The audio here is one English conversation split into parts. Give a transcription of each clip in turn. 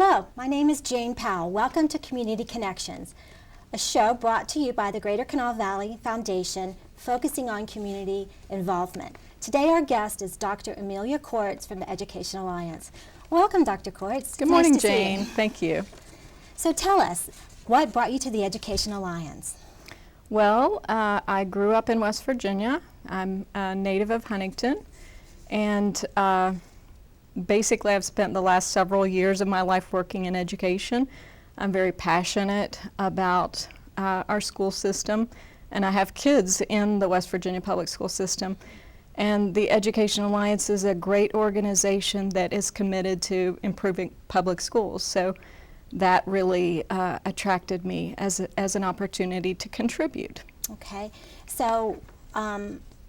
Hello, my name is Jane Powell. Welcome to Community Connections, a show brought to you by the Greater Kanawha Valley Foundation, focusing on community involvement. Today our guest is Dr. Amelia Courts from the Educatoin Alliance. Welcome, Dr. Courts. Good morning, Jane. Thank you. So tell us, what brought you to the Educatoin Alliance? Well, I grew up in West Virginia. I'm a native of Huntington, and basically I've spent the last several years of my life working in education. I'm very passionate about our school system, and I have kids in the West Virginia public school system. And the Educatoin Alliance is a great organization that is committed to improving public schools. So that really attracted me as an opportunity to contribute. Okay, so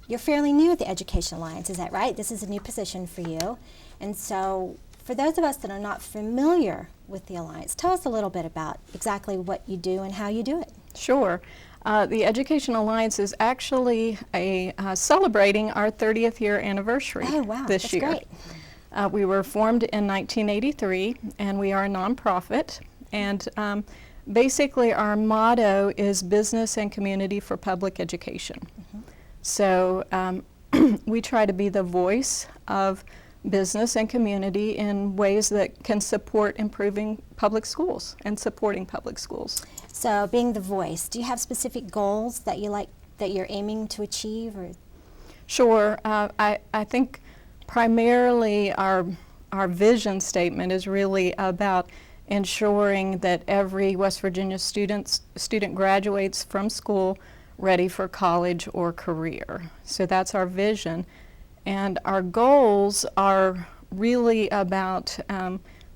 you're fairly new at the Educatoin Alliance, is that right? This is a new position for you. And so for those of us that are not familiar with the Alliance, tell us a little bit about exactly what you do and how you do it. Sure. The Educatoin Alliance is actually celebrating our 30th year anniversary this year. Great. We were formed in 1983, and we are a nonprofit. And basically our motto is business and community for public education. Mm-hmm. So we try to be the voice of business and community in ways that can support improving public schools and supporting public schools. So being the voice, do you have specific goals that you're aiming to achieve? Or? Sure. I think primarily our vision statement is really about ensuring that every West Virginia student graduates from school ready for college or career. So that's our vision. And our goals are really about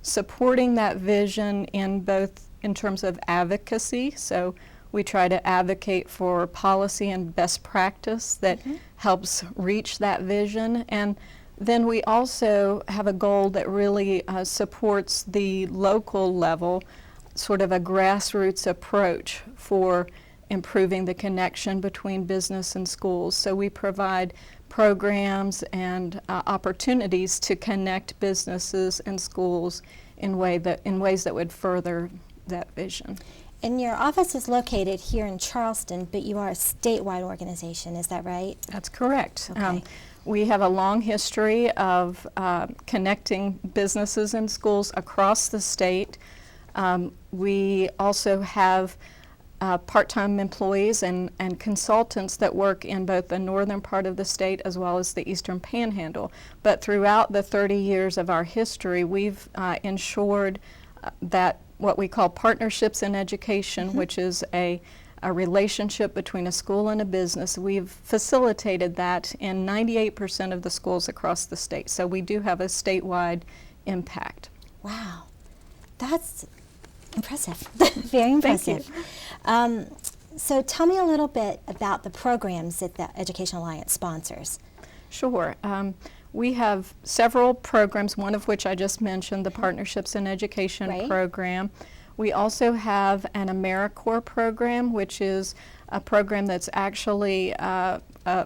supporting that vision in terms of advocacy. So we try to advocate for policy and best practice that helps reach that vision. And then we also have a goal that really supports the local level, sort of a grassroots approach for improving the connection between business and schools. So we provide programs and opportunities to connect businesses and schools in ways that would further that vision. And your office is located here in Charleston, but you are a statewide organization, is that right? That's correct. Okay. We have a long history of connecting businesses and schools across the state. We also have part-time employees and consultants that work in both the northern part of the state as well as the eastern panhandle. But throughout the 30 years of our history, we've ensured that what we call partnerships in education, which is a relationship between a school and a business, we've facilitated that in 98% of the schools across the state. So we do have a statewide impact. Wow, that's impressive. Very impressive. Thank you. So tell me a little bit about the programs that the Educatoin Alliance sponsors. Sure. We have several programs, one of which I just mentioned, the Partnerships in Education program. We also have an AmeriCorps program, which is a program that's actually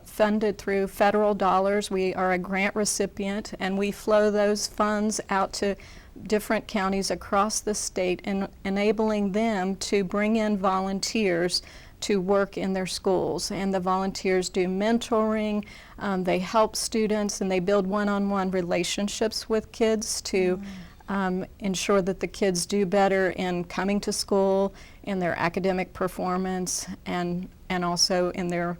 funded through federal dollars. We are a grant recipient, and we flow those funds out to different counties across the state, and enabling them to bring in volunteers to work in their schools. And the volunteers do mentoring, they help students, and they build one-on-one relationships with kids to ensure that the kids do better in coming to school, in their academic performance, and also in their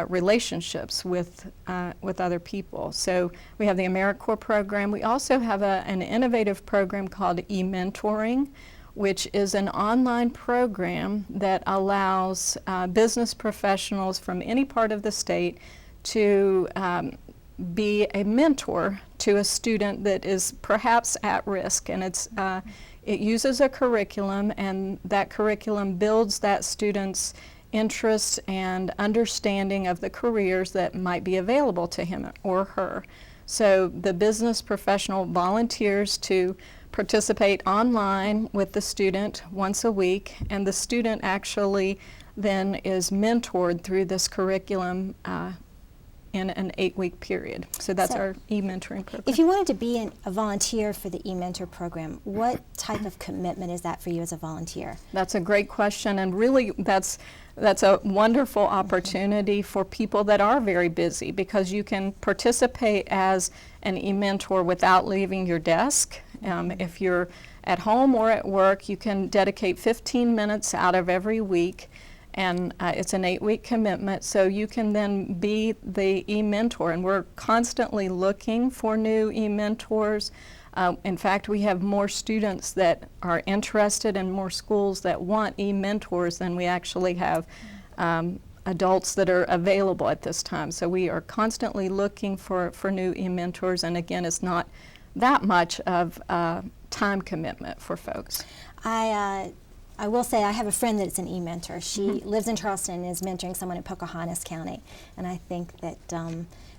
relationships with other people. So we have the AmeriCorps program. We also have an innovative program called eMentoring, which is an online program that allows business professionals from any part of the state to be a mentor to a student that is perhaps at risk. And it uses a curriculum, and that curriculum builds that student's interest and understanding of the careers that might be available to him or her. So the business professional volunteers to participate online with the student once a week, and the student actually then is mentored through this curriculum in an 8-week period. So that's our e-mentoring program. If you wanted to be a volunteer for the e-mentor program, what type of commitment is that for you as a volunteer? That's a great question, and really that's a wonderful opportunity for people that are very busy, because you can participate as an e-mentor without leaving your desk. If you're at home or at work, you can dedicate 15 minutes out of every week, and it's an 8-week commitment, so you can then be the e-mentor, and we're constantly looking for new e-mentors. In fact, we have more students that are interested and more schools that want e-mentors than we actually have adults that are available at this time. So we are constantly looking for new e-mentors, and again, it's not that much of a time commitment for folks. I will say I have a friend that's an e-mentor. She lives in Charleston and is mentoring someone in Pocahontas County, and I think that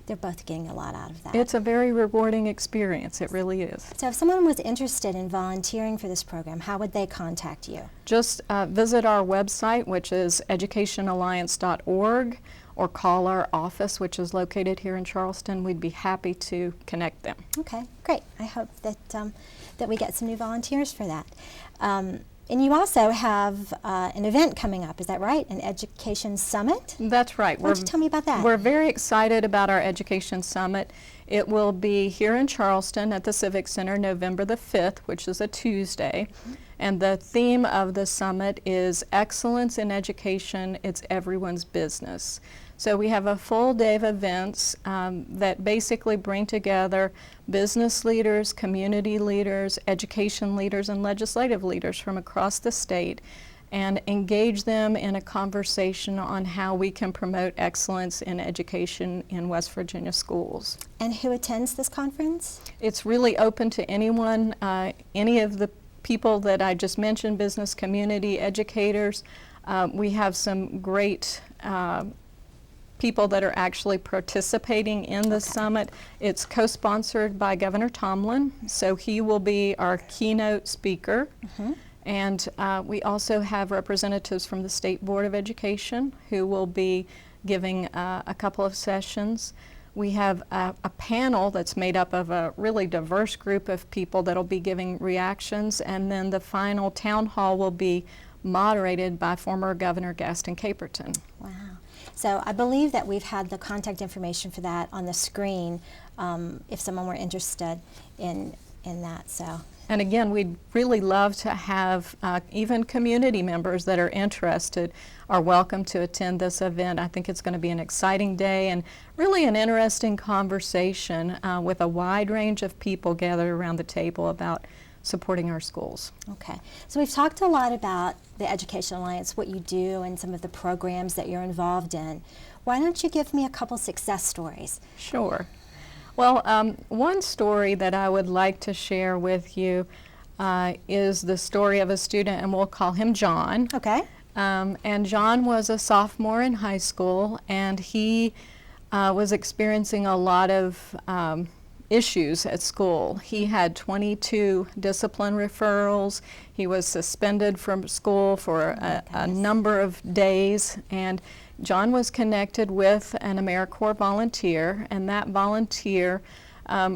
they're both getting a lot out of that. It's a very rewarding experience. It really is. So if someone was interested in volunteering for this program, how would they contact you? Just visit our website, which is educationalliance.org, or call our office, which is located here in Charleston. We'd be happy to connect them. Okay, great. I hope that, that we get some new volunteers for that. And you also have an event coming up, is that right? An Education Summit? That's right. Why don't you tell me about that? We're very excited about our Education Summit. It will be here in Charleston at the Civic Center November the 5th, which is a Tuesday. And the theme of the summit is Excellence in Education, It's Everyone's Business. So we have a full day of events that basically bring together business leaders, community leaders, education leaders, and legislative leaders from across the state, and engage them in a conversation on how we can promote excellence in education in West Virginia schools. And who attends this conference? It's really open to anyone, any of the people that I just mentioned, business, community, educators. We have some great people that are actually participating in the summit. It's co-sponsored by Governor Tomlin, so he will be our keynote speaker. And we also have representatives from the State Board of Education who will be giving a couple of sessions. We have a panel that's made up of a really diverse group of people that will be giving reactions, and then the final town hall will be moderated by former Governor Gaston Caperton. Wow. So I believe that we've had the contact information for that on the screen if someone were interested in that. So. And again, we'd really love to have even community members that are interested are welcome to attend this event. I think it's going to be an exciting day and really an interesting conversation with a wide range of people gathered around the table about supporting our schools. Okay, so we've talked a lot about the Education Alliance, what you do, and some of the programs that you're involved in. Why don't you give me a couple success stories? Sure. Well, one story that I would like to share with you is the story of a student, and we'll call him John. Okay. And John was a sophomore in high school, and he was experiencing a lot of issues at school. He had 22 discipline referrals. He was suspended from school for a number of days, and John was connected with an AmeriCorps volunteer, and that volunteer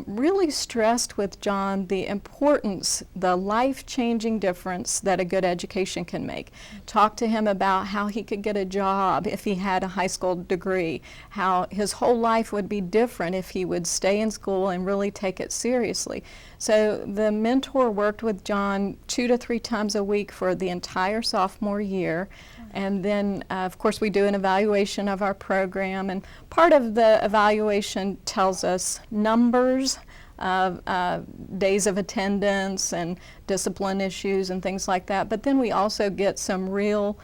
really stressed with John the importance, the life-changing difference that a good education can make. Talked to him about how he could get a job if he had a high school degree, how his whole life would be different if he would stay in school and really take it seriously. So the mentor worked with John 2 to 3 times a week for the entire sophomore year. And then, of course, we do an evaluation of our program, and part of the evaluation tells us numbers of days of attendance and discipline issues and things like that. But then we also get some real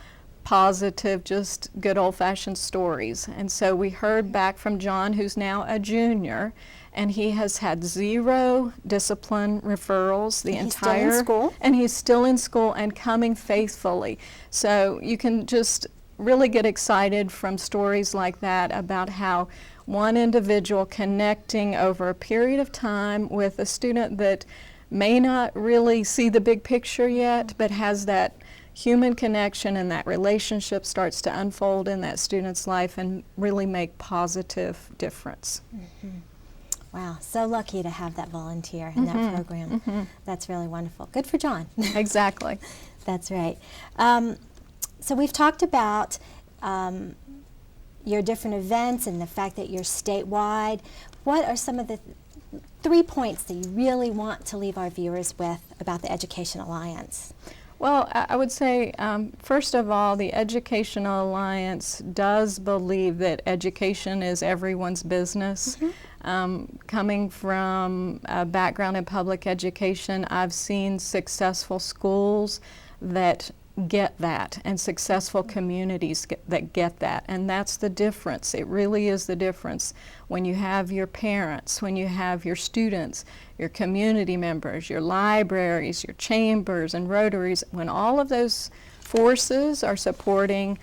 positive, just good old-fashioned stories. And so we heard back from John, who's now a junior, and he has had 0 discipline referrals the entire. He's still in school? And he's still in school and coming faithfully. So you can just really get excited from stories like that about how one individual connecting over a period of time with a student that may not really see the big picture yet, but has that human connection and that relationship starts to unfold in that student's life and really make positive difference. Mm-hmm. Wow, so lucky to have that volunteer in that program. That's really wonderful. Good for John. Exactly. That's right. So we've talked about your different events and the fact that you're statewide. What are some of the 3 points that you really want to leave our viewers with about the Educatoin Alliance? Well, I would say, first of all, the Educatoin Alliance does believe that education is everyone's business. Coming from a background in public education, I've seen successful schools that get that and successful communities that get that, and that's the difference. It really is the difference when you have your parents, when you have your students, your community members, your libraries, your chambers and rotaries, when all of those forces are supporting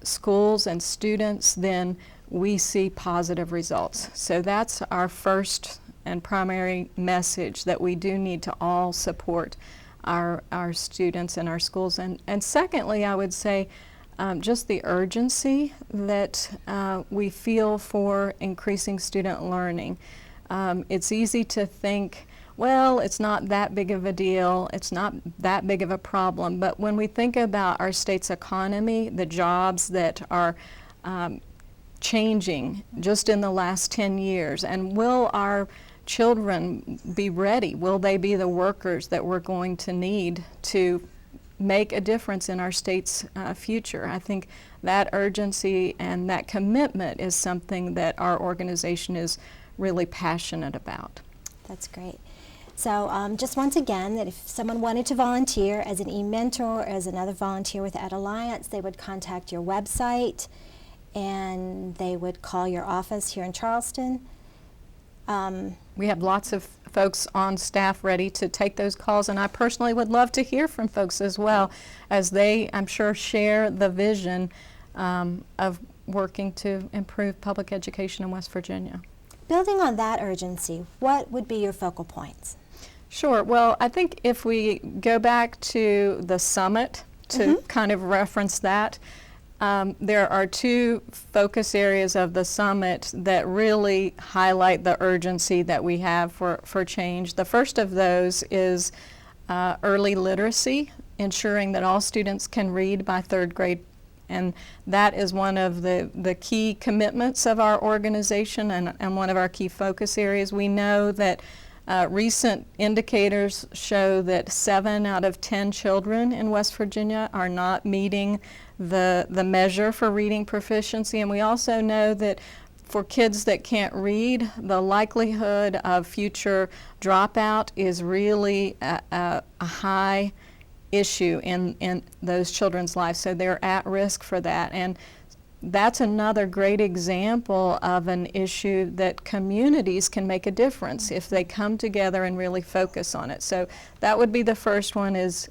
schools and students, then we see positive results. So that's our first and primary message, that we do need to all support our students and our schools. And secondly, I would say just the urgency that we feel for increasing student learning. It's easy to think, well, it's not that big of a deal, it's not that big of a problem, but when we think about our state's economy, the jobs that are changing just in the last 10 years, and will our children be ready? Will they be the workers that we're going to need to make a difference in our state's future? I think that urgency and that commitment is something that our organization is really passionate about. That's great. So just once again, that if someone wanted to volunteer as an e-mentor or as another volunteer with Ed Alliance, they would contact your website and they would call your office here in Charleston. We have lots of folks on staff ready to take those calls, and I personally would love to hear from folks as well, as they, I'm sure, share the vision of working to improve public education in West Virginia. Building on that urgency, what would be your focal points? Sure. Well, I think if we go back to the summit to kind of reference that, there are 2 focus areas of the summit that really highlight the urgency that we have for change. The first of those is early literacy, ensuring that all students can read by 3rd grade. And that is one of the key commitments of our organization and one of our key focus areas. We know that recent indicators show that 7 out of 10 children in West Virginia are not meeting the measure for reading proficiency, and we also know that for kids that can't read, the likelihood of future dropout is really a high issue in those children's lives, so they're at risk for that. And that's another great example of an issue that communities can make a difference if they come together and really focus on it. So that would be the first one, is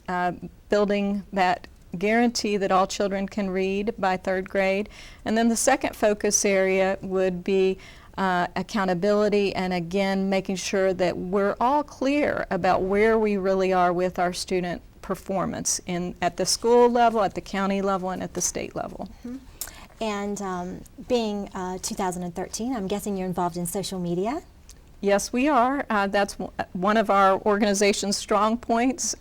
building that guarantee that all children can read by 3rd grade. And then the second focus area would be accountability, and again making sure that we're all clear about where we really are with our student performance at the school level, at the county level, and at the state level. And being 2013, I'm guessing you're involved in social media? Yes, we are. That's one of our organization's strong points.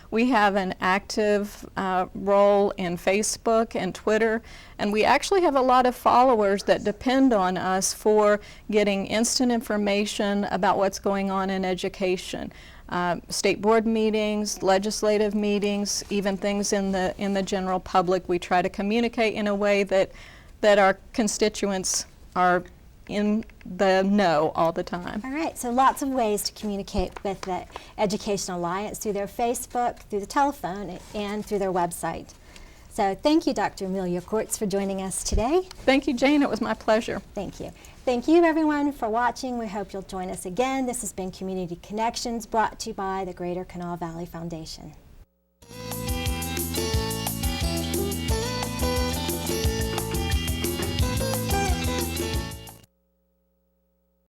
We have an active role in Facebook and Twitter, and we actually have a lot of followers that depend on us for getting instant information about what's going on in education. State board meetings, legislative meetings, even things in the general public. We try to communicate in a way that our constituents are in the know all the time. All right, so lots of ways to communicate with the Educatoin Alliance, through their Facebook, through the telephone, and through their website. So thank you, Dr. Amelia Courts, for joining us today. Thank you, Jane. It was my pleasure. Thank you. Thank you, everyone, for watching. We hope you'll join us again. This has been Community Connections, brought to you by the Greater Kanawha Valley Foundation.